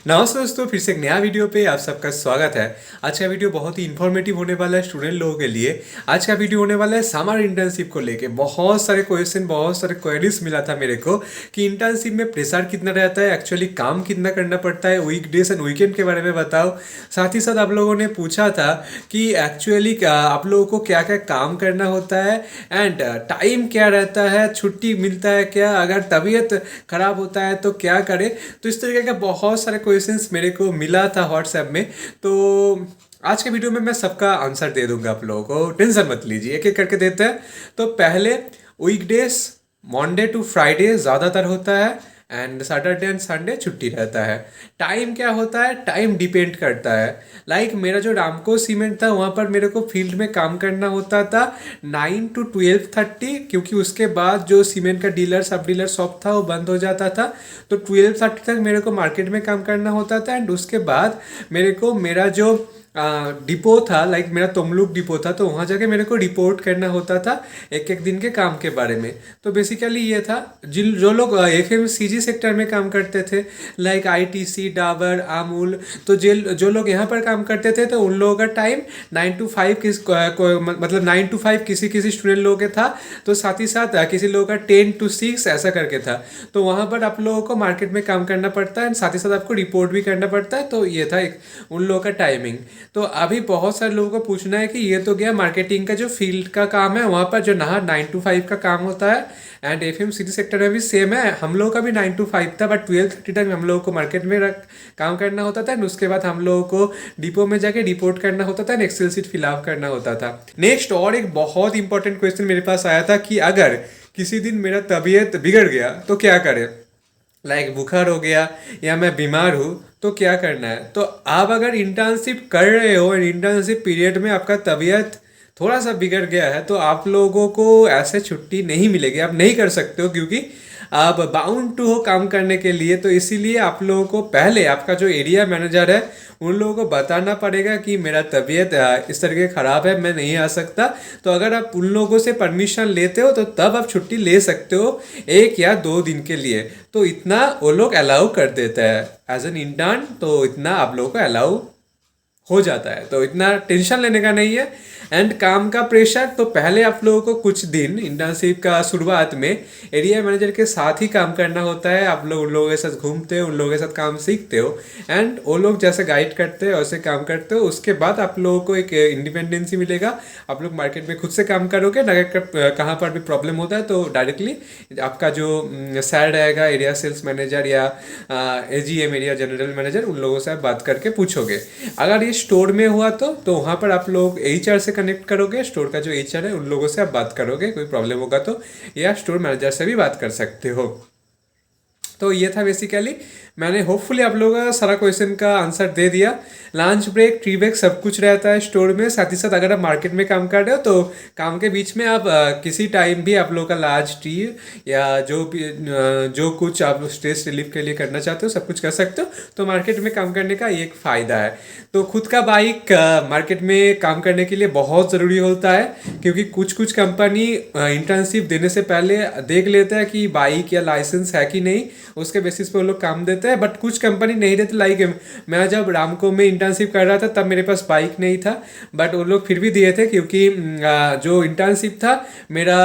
नमस्ते दोस्तों, फिर से एक नया वीडियो पे आप सबका स्वागत है। आज का वीडियो बहुत ही इन्फॉर्मेटिव होने वाला है स्टूडेंट लोगों के लिए। आज का वीडियो होने वाला है समर इंटर्नशिप को लेके। बहुत सारे क्वेश्चन, बहुत सारे क्वेरीज मिला था मेरे को कि इंटर्नशिप में प्रेशर कितना रहता है, एक्चुअली काम कितना करना पड़ता है, वीक डेज एंड वीकेंड के बारे में बताओ। साथ ही साथ आप लोगों ने पूछा था कि एक्चुअली आप लोगों को क्या क्या काम करना होता है एंड टाइम क्या रहता है, छुट्टी मिलता है क्या, अगर तबीयत खराब होता है तो क्या करें। तो इस तरीके के बहुत सारे क्वेश्चंस मेरे को मिला था व्हाट्सएप में। तो आज के वीडियो में मैं सबका आंसर दे दूंगा आप लोगों को, टेंशन मत लीजिए, एक एक करके देते हैं। तो पहले, वीकडेज मंडे टू फ्राइडे ज़्यादातर होता है एंड सैटरडे एंड संडे छुट्टी रहता है। टाइम क्या होता है, टाइम डिपेंड करता है। लाइक मेरा जो रामको सीमेंट था वहाँ पर मेरे को फील्ड में काम करना होता था 9 to 12:30, क्योंकि उसके बाद जो सीमेंट का डीलर सब डीलर शॉप था वो बंद हो जाता था। तो 12:30 तक मेरे को मार्केट में काम करना होता था एंड उसके बाद मेरे को मेरा जो डिपो था, लाइक मेरा तमलुक डिपो था, तो वहाँ जाके मेरे को रिपोर्ट करना होता था एक एक दिन के काम के बारे में। तो बेसिकली ये था। जिन जो लोग FMCG सेक्टर में काम करते थे, लाइक ITC, डाबर, अमूल, तो जो लोग यहाँ पर काम करते थे तो उन लोगों का टाइम 9 to 5 मतलब 9 to 5 किसी किसी स्टूडेंट लोगों के था। तो साथ ही साथ किसी लोगों का 10 to 6 ऐसा करके था। तो वहाँ पर आप लोगों को मार्केट में काम करना पड़ता है, साथ ही साथ आपको रिपोर्ट भी करना पड़ता है। तो ये था एक उन लोगों का टाइमिंग। तो अभी बहुत सारे लोगों को पूछना है कि ये तो गया मार्केटिंग का जो फील्ड का काम है, वहाँ पर जो 9 to 5 का काम होता है एंड FMCG सेक्टर में भी सेम है। हम लोगों का भी 9 to 5 था, बट 12:30 तक हम लोगों को मार्केट में काम करना होता था एंड उसके बाद हम लोगों को डिपो में जाके रिपोर्ट करना होता था एंड एक्सेल शीट फिलअप करना होता था। नेक्स्ट, और एक बहुत इंपॉर्टेंट क्वेश्चन मेरे पास आया था कि अगर किसी दिन मेरा तबीयत बिगड़ गया तो क्या करें, लाइक बुखार हो गया या मैं बीमार हूँ तो क्या करना है। तो आप अगर इंटर्नशिप कर रहे हो और इंटर्नशिप पीरियड में आपका तबीयत थोड़ा सा बिगड़ गया है तो आप लोगों को ऐसे छुट्टी नहीं मिलेगी, आप नहीं कर सकते हो, क्योंकि आप बाउंड टू हो काम करने के लिए। तो इसीलिए आप लोगों को पहले आपका जो एरिया मैनेजर है उन लोगों को बताना पड़ेगा कि मेरा तबीयत इस तरीके ख़राब है, मैं नहीं आ सकता। तो अगर आप उन लोगों से परमिशन लेते हो तो तब आप छुट्टी ले सकते हो 1 या 2 दिन के लिए। तो इतना वो लोग अलाउ कर देते हैं एज एन इंटर्न, तो इतना आप लोगों को अलाउ हो जाता है। तो इतना टेंशन लेने का नहीं है। एंड काम का प्रेशर, तो पहले आप लोगों को कुछ दिन इंटर्नशिप का शुरुआत में एरिया मैनेजर के साथ ही काम करना होता है। आप लोग उन लोगों के साथ घूमते हो, उन लोगों के साथ काम सीखते हो एंड वो लोग जैसे गाइड करते हैं वैसे काम करते हो। उसके बाद आप लोगों को एक इंडिपेंडेंसी मिलेगा, आप लोग मार्केट में खुद से काम करोगे। अगर कहाँ पर भी प्रॉब्लम होता है तो डायरेक्टली आपका जो सर रहेगा, एरिया सेल्स मैनेजर या AGM एरिया जनरल मैनेजर, उन लोगों से आप बात करके पूछोगे। अगर ये स्टोर में हुआ तो वहाँ पर आप लोग HR से कनेक्ट करोगे, स्टोर का जो HR है उन लोगों से आप बात करोगे, कोई प्रॉब्लम होगा तो, या स्टोर मैनेजर से भी बात कर सकते हो। तो ये था बेसिकली। मैंने होपफुली आप लोगों का सारा क्वेश्चन का आंसर दे दिया। लंच ब्रेक, टी ब्रेक सब कुछ रहता है स्टोर में। साथ ही साथ अगर आप मार्केट में काम कर रहे हो तो काम के बीच में आप किसी टाइम भी आप लोगों का लार्ज टी या जो भी जो कुछ आप स्ट्रेस रिलीफ के लिए करना चाहते हो सब कुछ कर सकते हो। तो मार्केट में काम करने का ये एक फ़ायदा है। तो खुद का बाइक मार्केट में काम करने के लिए बहुत ज़रूरी होता है, क्योंकि कुछ कुछ कंपनी इंटर्नशिप देने से पहले देख लेते हैं कि बाइक या लाइसेंस है कि नहीं, उसके बेसिस पे वो लोग काम देते हैं। बट कुछ कंपनी नहीं देते। लाइक मैं जब रामको में इंटर्नशिप कर रहा था तब मेरे पास बाइक नहीं था, बट वो लोग फिर भी दिए थे, क्योंकि जो इंटर्नशिप था मेरा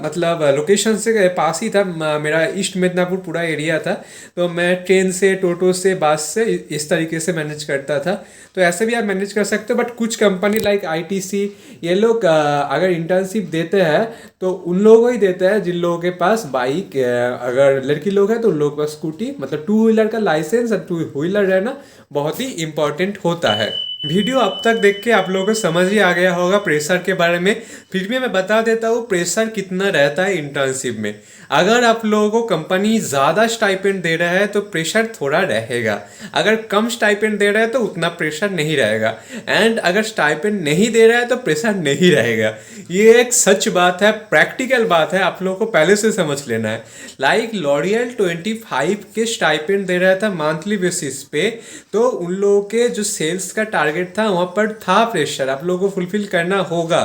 मतलब लोकेशन से पास ही था। मेरा ईस्ट मिदनापुर पूरा एरिया था, तो मैं ट्रेन से, टोटो से, बस से इस तरीके से मैनेज करता था। तो ऐसे भी आप मैनेज कर सकते हो। बट कुछ कंपनी लाइक ITC, ये लोग अगर इंटर्नशिप देते हैं तो उन लोगों को ही देते हैं जिन लोगों के पास बाइक, अगर लड़की लोग हैं तो उन लोगों के पास स्कूटी, मतलब 2 व्हीलर का लाइसेंस और 2 व्हीलर रहना बहुत ही इंपॉर्टेंट होता है। वीडियो अब तक देख के आप लोगों को समझ ही आ गया होगा प्रेशर के बारे में। फिर भी मैं बता देता हूँ प्रेशर कितना रहता है इंटर्नशिप में। अगर आप लोगों को कंपनी ज़्यादा स्टाइपेंड दे रहा है तो प्रेशर थोड़ा रहेगा, अगर कम स्टाइपेंड दे रहा है तो उतना प्रेशर नहीं रहेगा, एंड अगर स्टाइपेंड नहीं दे रहा है तो प्रेशर नहीं रहेगा। ये एक सच बात है, प्रैक्टिकल बात है, आप लोगों को पहले से समझ लेना है। लाइक लॉरियल 25 के स्टाइपेंड दे रहा था मंथली बेसिस पे, तो उन लोगों के जो सेल्स का टारगेट टारगेट था वहाँ पर था प्रेशर, आप लोगों को फुलफिल करना होगा।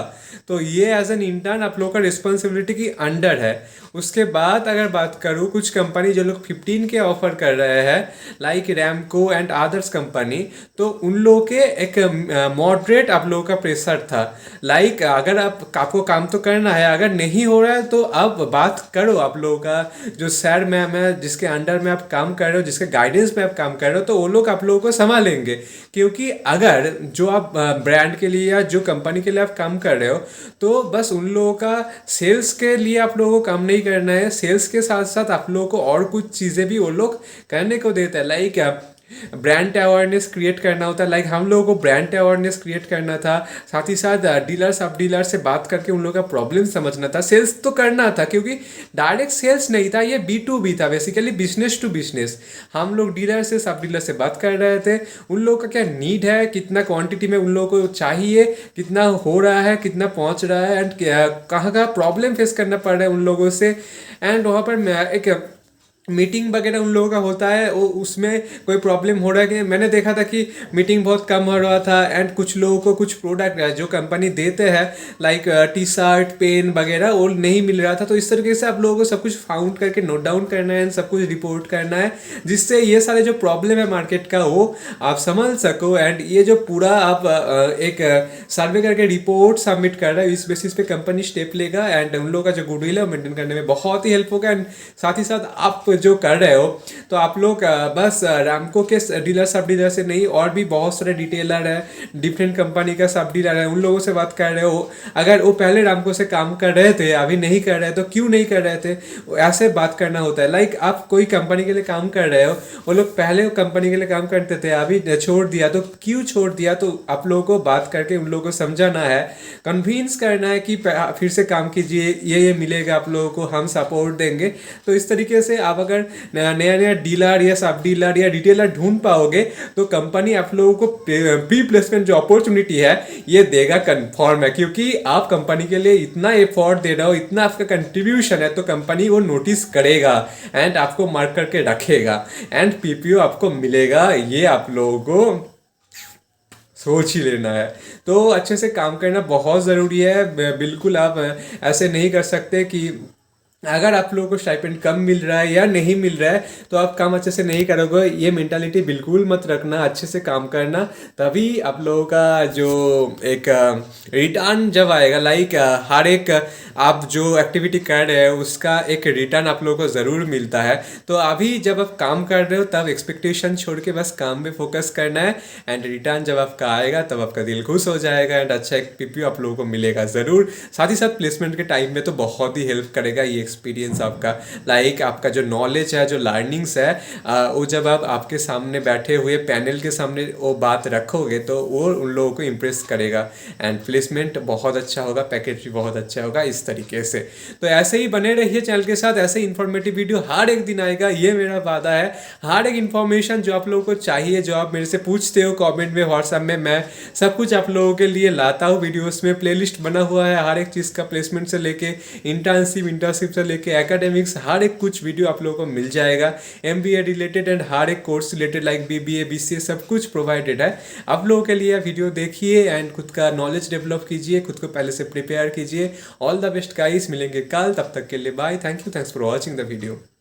तो ये एज एन इंटर्न आप लोगों का रिस्पॉन्सिबिलिटी की अंडर है। उसके बाद अगर बात करूँ, कुछ कंपनी जो लोग 15 के ऑफर कर रहे हैं like Ramco and others company, तो उन लोगों के एक मॉडरेट आप लोगों का प्रेशर था। लाइक अगर आपको काम तो करना है, अगर नहीं हो रहा है तो अब बात करो आप लोगों का जो सर मैम है जिसके अंडर में आप काम कर रहे हो, जिसके गाइडेंस में आप काम कर रहे हो, तो वो लोग आप लोगों को संभालेंगे। क्योंकि अगर जो आप ब्रांड के लिए या जो कंपनी के लिए आप काम कर रहे हो, तो बस उन लोगों का सेल्स के लिए आप लोगों को काम नहीं करना है, सेल्स के साथ साथ आप लोगों को और कुछ चीज़ें भी वो लोग करने को देते हैं। लाइक ब्रांड अवेयरनेस क्रिएट करना होता है। लाइक हम लोगों को ब्रांड अवेयरनेस क्रिएट करना था, साथ ही साथ डीलर सब डीलर से बात करके उन लोगों का प्रॉब्लम समझना था, सेल्स तो करना था क्योंकि डायरेक्ट सेल्स नहीं था, ये B2B था, बेसिकली बिजनेस टू बिजनेस। हम लोग डीलर से सब डीलर से बात कर रहे थे, उन लोगों का क्या नीड है, कितना क्वांटिटी में उन लोगों को चाहिए, कितना हो रहा है, कितना पहुंच रहा है, एंड कहाँ कहाँ प्रॉब्लम फेस करना पड़ रहा है उन लोगों से। एंड वहाँ पर मैं एक मीटिंग वगैरह उन लोगों का होता है, वो उसमें कोई प्रॉब्लम हो रहा है कि मैंने देखा था कि मीटिंग बहुत कम हो रहा था। एंड कुछ लोगों को कुछ प्रोडक्ट जो कंपनी देते हैं लाइक टी शर्ट पेन वगैरह वो नहीं मिल रहा था। तो इस तरीके से आप लोगों को सब कुछ फाउंड करके नोट डाउन करना है, सब कुछ रिपोर्ट करना है, जिससे ये सारे जो प्रॉब्लम है मार्केट का वो आप समझ सको। एंड ये जो पूरा आप एक सर्वे करके रिपोर्ट सबमिट कर रहे हो, इस बेसिस पे कंपनी स्टेप लेगा एंड उन लोगों का जो गुडविल है वो मेंटेन करने में बहुत ही हेल्प होगा। एंड साथ ही साथ आप जो कर रहे हो तो आप लोग बस रामको के डीलर सब डीलर से नहीं, और भी बहुत सारे डिटेलर है, डिफरेंट कंपनी का सब डीलर है, उन लोगों से बात कर रहे हो। अगर वो पहले रामको से काम कर रहे थे अभी नहीं कर रहे तो क्यों नहीं कर रहे थे, ऐसे बात करना होता है। लाइक आप कोई कंपनी के लिए काम कर रहे हो, वो लोग पहले कंपनी के लिए काम करते थे अभी छोड़ दिया, तो क्यों छोड़ दिया, तो आप लोगों को बात करके उन लोगों को समझाना है, कन्विंस करना है कि फिर से काम कीजिए, ये मिलेगा आप लोगों को, हम सपोर्ट देंगे। तो इस तरीके से आप अगर नया नया डीलर या सब डीलर या रिटेलर ढूंढ पाओगे तो कंपनी आप लोगों को प्री प्लेसमेंट जो अपॉर्चुनिटी है ये देगा, कंफर्म है। क्योंकि आप कंपनी के लिए इतना एफर्ट दे रहे हो, इतना आपका कंट्रीब्यूशन है, तो कंपनी वो नोटिस करेगा एंड आपको मार्क करके रखेगा एंड PPO आपको मिलेगा। ये आप लोगों को सोच ही लेना है। तो अच्छे से काम करना बहुत ज़रूरी है। बिल्कुल आप ऐसे नहीं कर सकते कि अगर आप लोगों को स्टाइपेंड कम मिल रहा है या नहीं मिल रहा है तो आप काम अच्छे से नहीं करोगे, ये मेंटालिटी बिल्कुल मत रखना। अच्छे से काम करना, तभी आप लोगों का जो एक रिटर्न जब आएगा, लाइक हर एक आप जो एक्टिविटी कर रहे हो उसका एक रिटर्न आप लोगों को ज़रूर मिलता है। तो अभी जब आप काम कर रहे हो तब एक्सपेक्टेशन छोड़ के बस काम पे फोकस करना है एंड रिटर्न जब आपका आएगा तब आपका दिल खुश हो जाएगा एंड अच्छा एक PPO आप लोगों को मिलेगा ज़रूर। साथ ही साथ प्लेसमेंट के टाइम में तो बहुत ही हेल्प करेगा ये एक्सपीरियंस आपका। लाइक आपका जो नॉलेज है, जो लर्निंग्स है, वो जब आप आपके सामने बैठे हुए पैनल के सामने वो बात रखोगे तो वो उन लोगों को इम्प्रेस करेगा एंड प्लेसमेंट बहुत अच्छा होगा, पैकेज भी बहुत अच्छा होगा इस तरीके से। तो ऐसे ही बने रहिए चैनल के साथ, ऐसे इन्फॉर्मेटिव वीडियो हर एक दिन आएगा, ये मेरा वादा है। हर एक इन्फॉर्मेशन जो आप लोगों को चाहिए, जो आप मेरे से पूछते हो कॉमेंट में, व्हाट्सएप में, मैं सब कुछ आप लोगों के लिए लाता हूँ वीडियोस में। प्लेलिस्ट बना हुआ है हर एक चीज़ का, प्लेसमेंट से लेके इंटर्नशिप से लेके एकेडमिक्स, हर एक कुछ वीडियो आप लोगों को मिल जाएगा। MBA रिलेटेड एंड हर एक course related like BBA BCA सब कुछ प्रोवाइडेड है आप लोगों के लिए। वीडियो देखिए एंड खुद का नॉलेज डेवलप कीजिए, खुद को पहले से प्रिपेयर कीजिए। ऑल द बेस्ट गाइस, मिलेंगे कल, तब तक के लिए bye, thank you, thanks for watching the video.